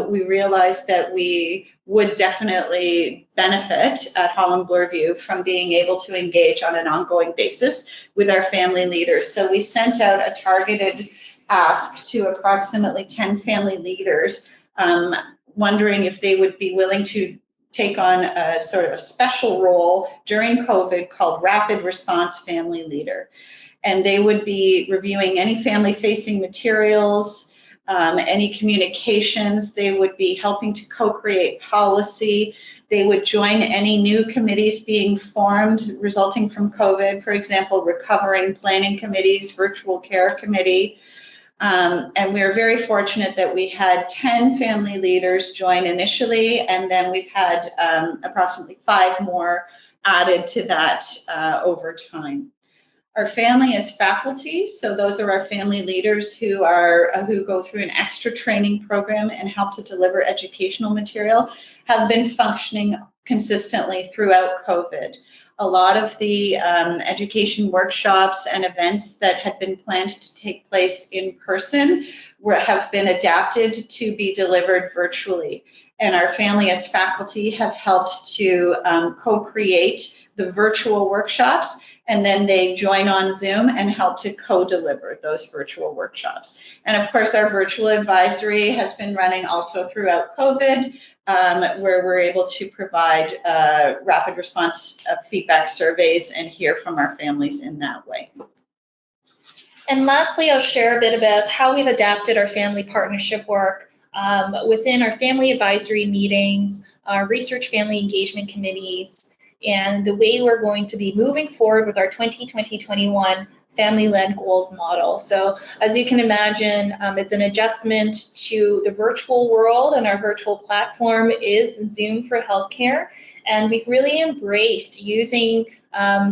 we realized that we would definitely benefit at Holland Bloorview from being able to engage on an ongoing basis with our family leaders. So we sent out a targeted ask to approximately 10 family leaders, wondering if they would be willing to take on a sort of a special role during COVID called Rapid Response Family Leader. And they would be reviewing any family-facing materials, any communications. They would be helping to co-create policy. They would join any new committees being formed resulting from COVID, for example, recovering planning committees, virtual care committee. And we're very fortunate that we had 10 family leaders join initially, and then we've had approximately 5 more added to that over time. Our family as faculty, so those are our family leaders who go through an extra training program and help to deliver educational material, have been functioning consistently throughout COVID. A lot of the education workshops and events that had been planned to take place in person have been adapted to be delivered virtually. And our family as faculty have helped to co-create the virtual workshops, and then they join on Zoom and help to co-deliver those virtual workshops. And of course, our virtual advisory has been running also throughout COVID, where we're able to provide rapid response feedback surveys and hear from our families in that way. And lastly, I'll share a bit about how we've adapted our family partnership work within our family advisory meetings, our research family engagement committees, and the way we're going to be moving forward with our 2020-21 family-led goals model. So as you can imagine, it's an adjustment to the virtual world, and our virtual platform is Zoom for Healthcare. And we've really embraced using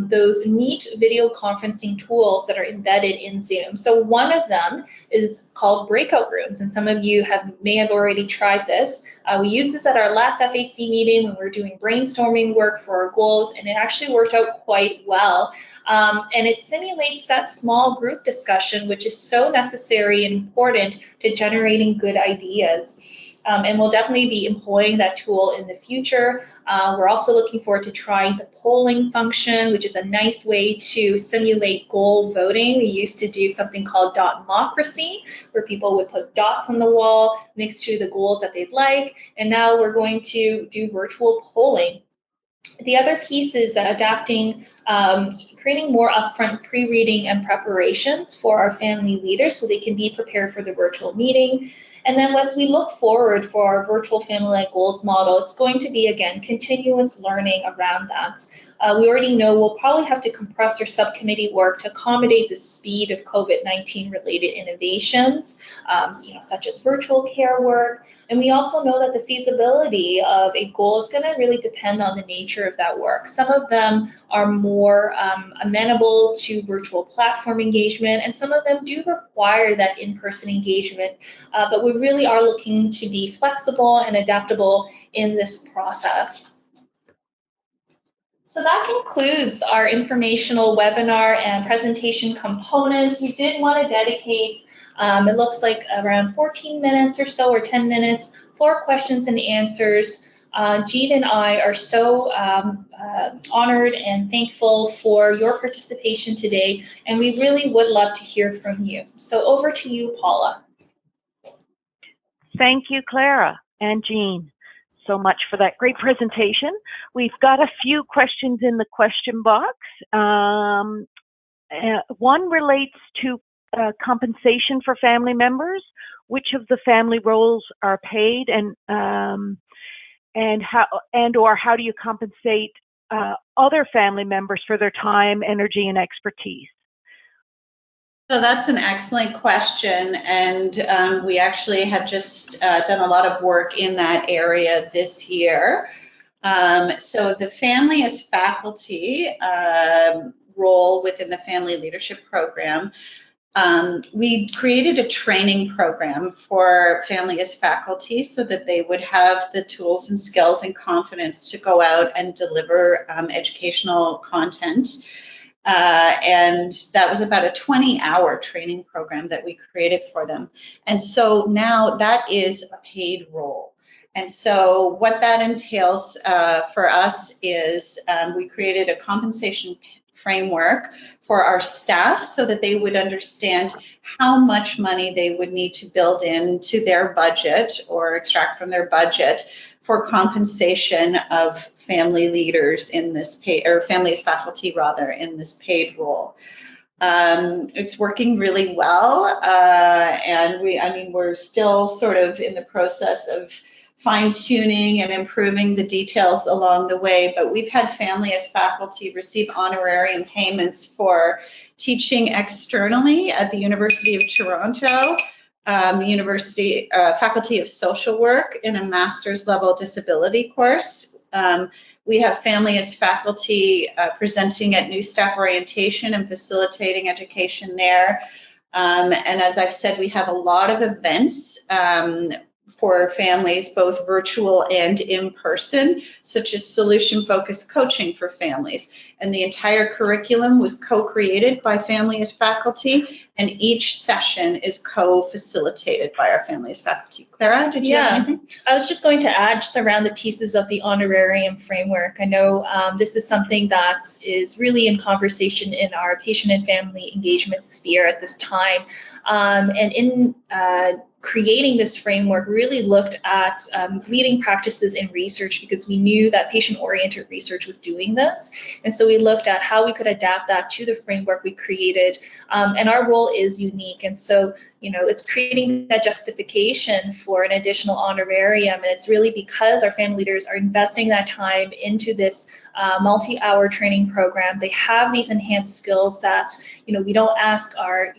those neat video conferencing tools that are embedded in Zoom. So one of them is called breakout rooms, and some of you may have already tried this. We used this at our last FAC meeting when we were doing brainstorming work for our goals, and it actually worked out quite well. And it simulates that small group discussion, which is so necessary and important to generating good ideas. And we'll definitely be employing that tool in the future. We're also looking forward to trying the polling function, which is a nice way to simulate goal voting. We used to do something called dotmocracy, where people would put dots on the wall next to the goals that they'd like. And now we're going to do virtual polling. The other piece is adapting, creating more upfront pre-reading and preparations for our family leaders so they can be prepared for the virtual meeting. And then as we look forward for our virtual family-led goals model, it's going to be, again, continuous learning around that. We already know we'll probably have to compress our subcommittee work to accommodate the speed of COVID-19 related innovations, such as virtual care work. And we also know that the feasibility of a goal is going to really depend on the nature of that work. Some of them are more amenable to virtual platform engagement, and some of them do require that in-person engagement. But we really are looking to be flexible and adaptable in this process. So that concludes our informational webinar and presentation components. We did want to dedicate, it looks like around 14 minutes or so, or 10 minutes for questions and answers. Jean and I are so honored and thankful for your participation today, and we really would love to hear from you. So over to you, Paula. Thank you, Clara and Jean, so much for that great presentation. We've got a few questions in the question box. One relates to compensation for family members. Which of the family roles are paid, and how do you compensate other family members for their time, energy, and expertise? So that's an excellent question, and we actually have just done a lot of work in that area this year. So the family as faculty role within the family leadership program, we created a training program for family as faculty so that they would have the tools and skills and confidence to go out and deliver educational content. And that was about a 20-hour training program that we created for them. And so now that is a paid role. And so what that entails for us is we created a compensation framework for our staff so that they would understand how much money they would need to build into their budget or extract from their budget for compensation of family leaders in this family as faculty rather in this paid role. It's working really well, and we're still sort of in the process of fine-tuning and improving the details along the way, but we've had family as faculty receive honorarium payments for teaching externally at the University of Toronto, Faculty of Social Work in a master's level disability course, We have family as faculty presenting at new staff orientation and facilitating education there. And as I've said, we have a lot of events for families, both virtual and in person, such as solution-focused coaching for families. And the entire curriculum was co-created by family as faculty, and each session is co-facilitated by our family as faculty. Clara, did you have anything? I was just going to add just around the pieces of the honorarium framework. I know this is something that is really in conversation in our patient and family engagement sphere at this time. And in creating this framework, really looked at leading practices in research, because we knew that patient-oriented research was doing this. And so we looked at how we could adapt that to the framework we created. And our role is unique. And so, you know, it's creating that justification for an additional honorarium. And it's really because our family leaders are investing that time into this multi-hour training program. They have these enhanced skills that, you know, we don't ask our,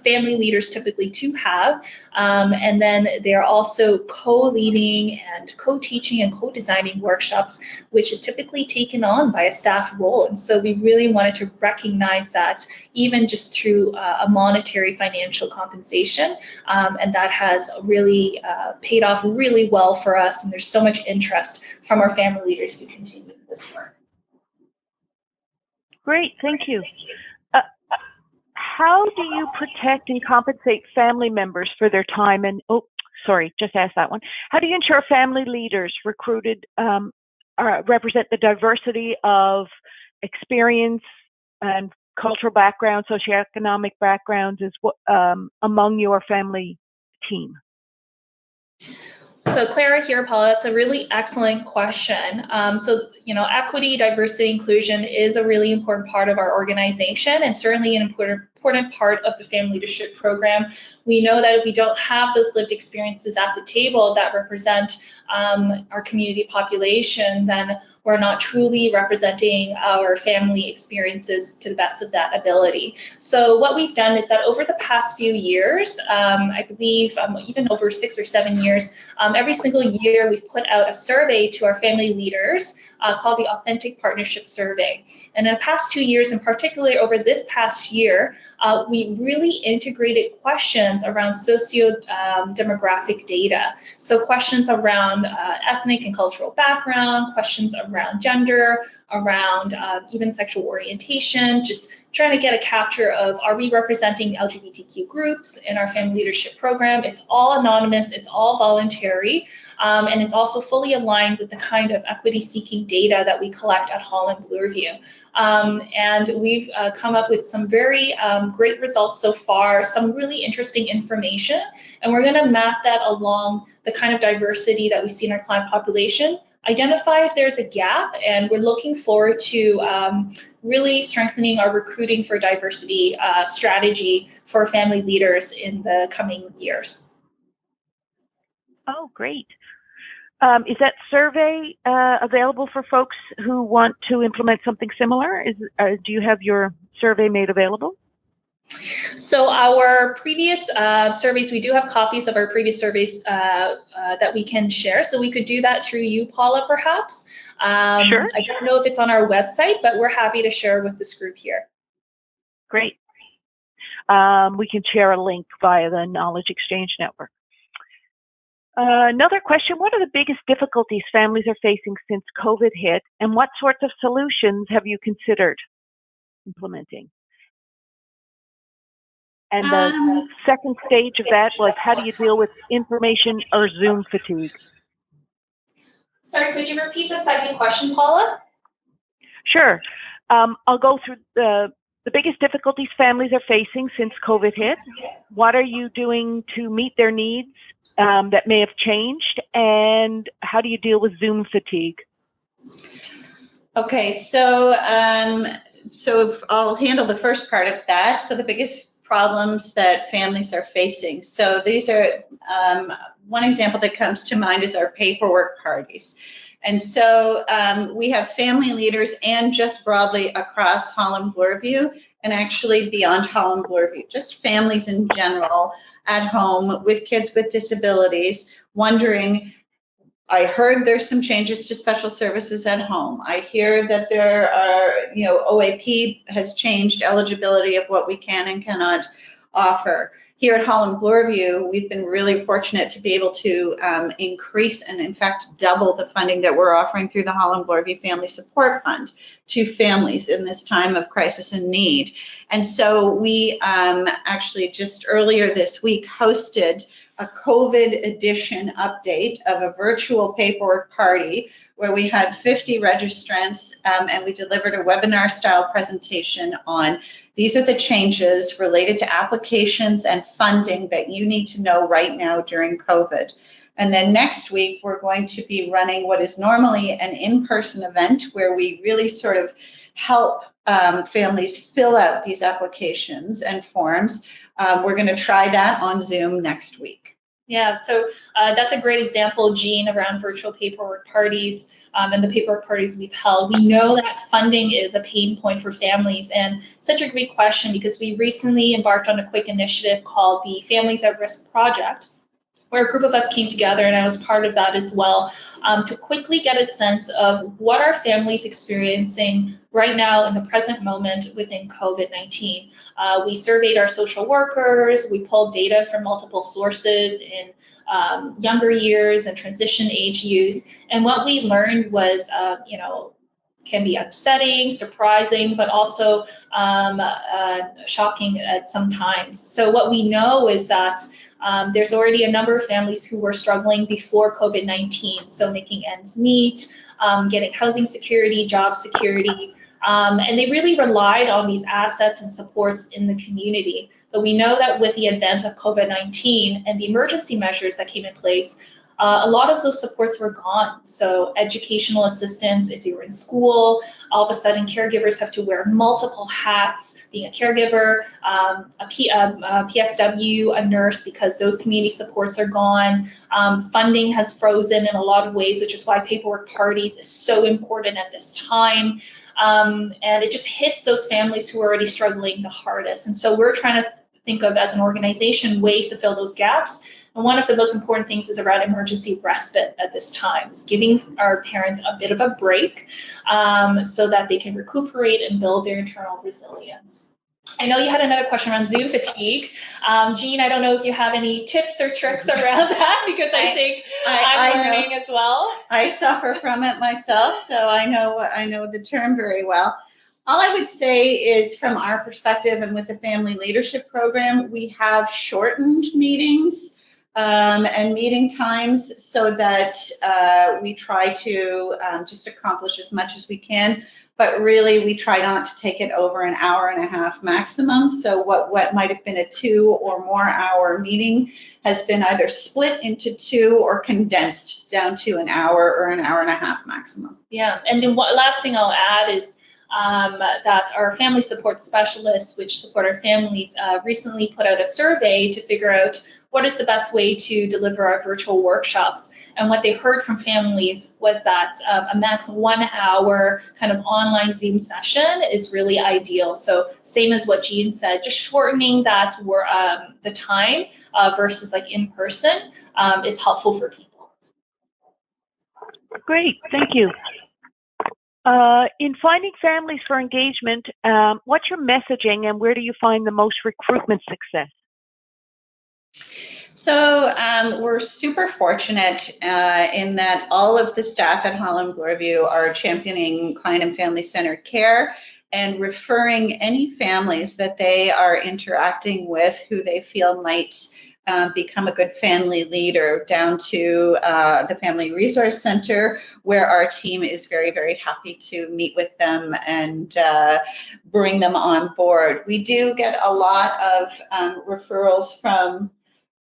family leaders typically to have. And then they're also co-leading and co-teaching and co-designing workshops, which is typically taken on by a staff role. And so we really wanted to recognize that even just through a monetary financial compensation, and that has really paid off really well for us. And there's so much interest from our family leaders to continue this work. Great, thank you. How do you protect and compensate family members for their time and, just asked that one. How do you ensure family leaders recruited represent the diversity of experience and cultural background, socioeconomic backgrounds among your family team? So Clara here, Paula, that's a really excellent question. Equity, diversity, inclusion is a really important part of our organization, and certainly an important part of the family leadership program. We know that if we don't have those lived experiences at the table that represent our community population, then we're not truly representing our family experiences to the best of that ability. So what we've done is that over the past few years, I believe even over 6 or 7 years, every single year we've put out a survey to our family leaders called the Authentic Partnership Survey. And in the past 2 years, in particular over this past year, we really integrated questions around socio-demographic data. So questions around ethnic and cultural background, questions around gender, around even sexual orientation, just trying to get a capture of, are we representing LGBTQ groups in our family leadership program? It's all anonymous, it's all voluntary, and it's also fully aligned with the kind of equity-seeking data that we collect at Holland Bloorview. And we've come up with some very great results so far, some really interesting information, and we're going to map that along the kind of diversity that we see in our client population, identify if there's a gap, and we're looking forward to really strengthening our recruiting for diversity strategy for family leaders in the coming years. Oh, great. Is that survey available for folks who want to implement something similar? Do you have your survey made available? So our previous surveys, we do have copies of our previous surveys that we can share. So we could do that through you, Paula, perhaps. Sure. I don't know if it's on our website, but we're happy to share with this group here. Great. We can share a link via the Knowledge Exchange Network. Another question, what are the biggest difficulties families are facing since COVID hit, and what sorts of solutions have you considered implementing? And the second stage of that was, how do you deal with information or Zoom fatigue? Sorry, could you repeat the second question, Paula? Sure. I'll go through the biggest difficulties families are facing since COVID hit. What are you doing to meet their needs that may have changed? And how do you deal with Zoom fatigue? Okay, so I'll handle the first part of that. So the biggest problems that families are facing. So these are, one example that comes to mind is our paperwork parties. And so we have family leaders and just broadly across Holland Bloorview and actually beyond Holland Bloorview, just families in general at home with kids with disabilities, wondering I heard there's some changes to special services at home. I hear that there are, OAP has changed eligibility of what we can and cannot offer. Here at Holland Bloorview, we've been really fortunate to be able to increase and, in fact, double the funding that we're offering through the Holland Bloorview Family Support Fund to families in this time of crisis and need. And so we actually just earlier this week hosted a COVID edition update of a virtual paperwork party where we had 50 registrants and we delivered a webinar style presentation on these are the changes related to applications and funding that you need to know right now during COVID. And then next week, we're going to be running what is normally an in-person event where we really sort of help families fill out these applications and forms. We're going to try that on Zoom next week. Yeah, so that's a great example, Jean, around virtual paperwork parties and the paperwork parties we've held. We know that funding is a pain point for families, and such a great question because we recently embarked on a quick initiative called the Families at Risk Project, where a group of us came together, and I was part of that as well, to quickly get a sense of what are families experiencing right now in the present moment within COVID-19. We surveyed our social workers, we pulled data from multiple sources in younger years and transition age youth, and what we learned was, can be upsetting, surprising, but also shocking at some times. So what we know is that there's already a number of families who were struggling before COVID-19, so making ends meet, getting housing security, job security, and they really relied on these assets and supports in the community. But we know that with the advent of COVID-19 and the emergency measures that came in place, a lot of those supports were gone. So educational assistance, if you were in school, all of a sudden caregivers have to wear multiple hats, being a caregiver, a PSW, a nurse, because those community supports are gone. Funding has frozen in a lot of ways, which is why paperwork parties is so important at this time. And it just hits those families who are already struggling the hardest. And so we're trying to think of, as an organization, ways to fill those gaps. And one of the most important things is around emergency respite at this time, is giving our parents a bit of a break so that they can recuperate and build their internal resilience. I know you had another question around Zoom fatigue. Jean, I don't know if you have any tips or tricks around that, because I think I'm learning as well. I suffer from it myself, so I know the term very well. All I would say is, from our perspective and with the Family Leadership Program, we have shortened meetings and meeting times so that we try to just accomplish as much as we can. But really, we try not to take it over an hour and a half maximum. So what might have been a 2 or more hour meeting has been either split into 2 or condensed down to an hour or an hour and a half maximum. Yeah, and then last thing I'll add is that our family support specialists, which support our families, recently put out a survey to figure out what is the best way to deliver our virtual workshops. And what they heard from families was that a max 1 hour kind of online Zoom session is really ideal. So same as what Jean said, just shortening that the time versus like in person is helpful for people. Great, thank you. In finding families for engagement, what's your messaging and where do you find the most recruitment success? So we're super fortunate in that all of the staff at Holland Bloorview are championing client and family-centered care and referring any families that they are interacting with who they feel might become a good family leader down to the Family Resource Center, where our team is very, very happy to meet with them and bring them on board. We do get a lot of referrals from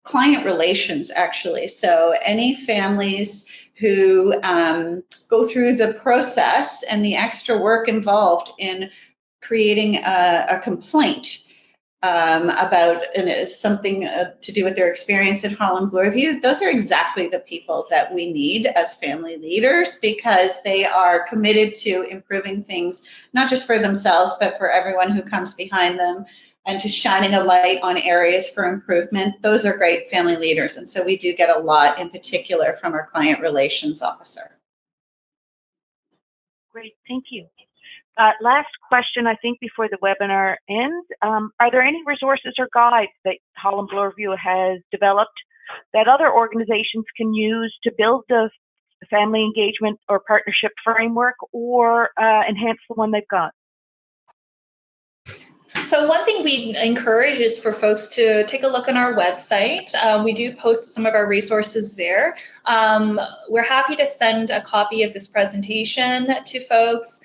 client relations, actually. So any families who go through the process and the extra work involved in creating a complaint about something to do with their experience at Holland Bloorview, those are exactly the people that we need as family leaders, because they are committed to improving things, not just for themselves, but for everyone who comes behind them. and to shining a light on areas for improvement, those are great family leaders. And so we do get a lot in particular from our client relations officer. Great, thank you. Last question, I think, before the webinar ends. Are there any resources or guides that Holland Bloorview has developed that other organizations can use to build the family engagement or partnership framework or enhance the one they've got? So one thing we encourage is for folks to take a look on our website. We do post some of our resources there. We're happy to send a copy of this presentation to folks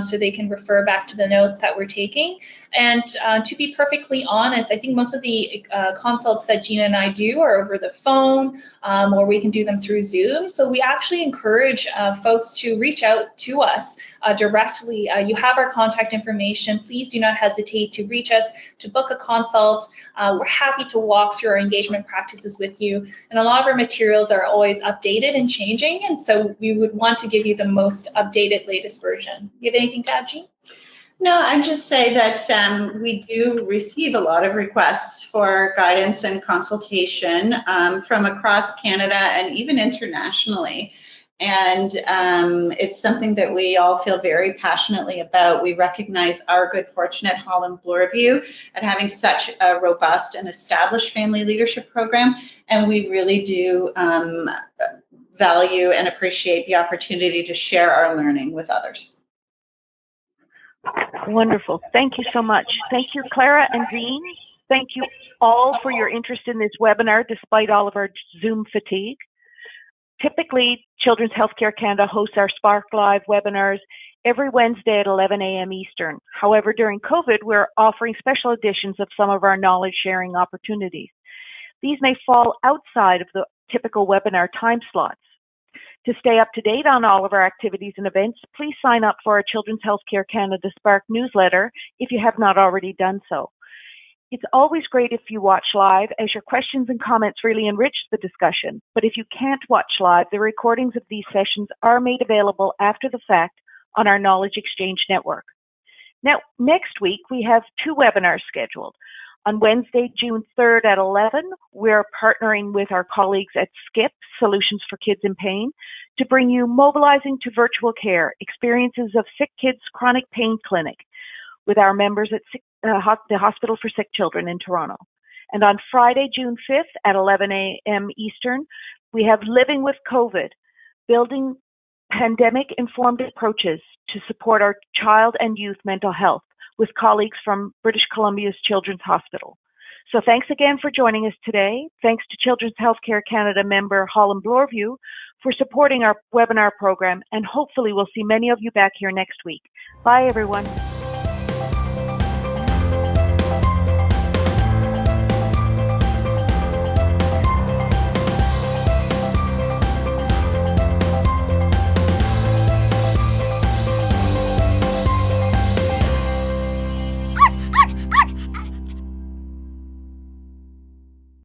so they can refer back to the notes that we're taking. And to be perfectly honest, I think most of the consults that Gina and I do are over the phone, or we can do them through Zoom. So we actually encourage folks to reach out to us directly. You have our contact information. Please do not hesitate to reach us to book a consult. We're happy to walk through our engagement practices with you. And a lot of our materials are always updated and changing. And so we would want to give you the most updated, latest version. You have anything to add, Jean? No, I'd just say that we do receive a lot of requests for guidance and consultation from across Canada and even internationally. And it's something that we all feel very passionately about. We recognize our good fortune at Holland Bloorview at having such a robust and established family leadership program. And we really do value and appreciate the opportunity to share our learning with others. Wonderful. Thank you so much. Thank you, Clara and Jean. Thank you all for your interest in this webinar, despite all of our Zoom fatigue. Typically, Children's Healthcare Canada hosts our Spark Live webinars every Wednesday at 11 a.m. Eastern. However, during COVID, we're offering special editions of some of our knowledge sharing opportunities. These may fall outside of the typical webinar time slots. To stay up to date on all of our activities and events, please sign up for our Children's Healthcare Canada Spark newsletter if you have not already done so. It's always great if you watch live, as your questions and comments really enrich the discussion. But if you can't watch live, the recordings of these sessions are made available after the fact on our Knowledge Exchange network. Now, next week, we have 2 webinars scheduled. On Wednesday, June 3rd at 11, we're partnering with our colleagues at SKIP, Solutions for Kids in Pain, to bring you Mobilizing to Virtual Care, Experiences of Sick Kids Chronic Pain Clinic, with our members at the Hospital for Sick Children in Toronto. And on Friday, June 5th at 11 a.m. Eastern, we have Living with COVID, Building Pandemic-Informed Approaches to Support Our Child and Youth Mental Health, with colleagues from British Columbia's Children's Hospital. So thanks again for joining us today. Thanks to Children's Healthcare Canada member Holland Bloorview for supporting our webinar program, and hopefully we'll see many of you back here next week. Bye, everyone.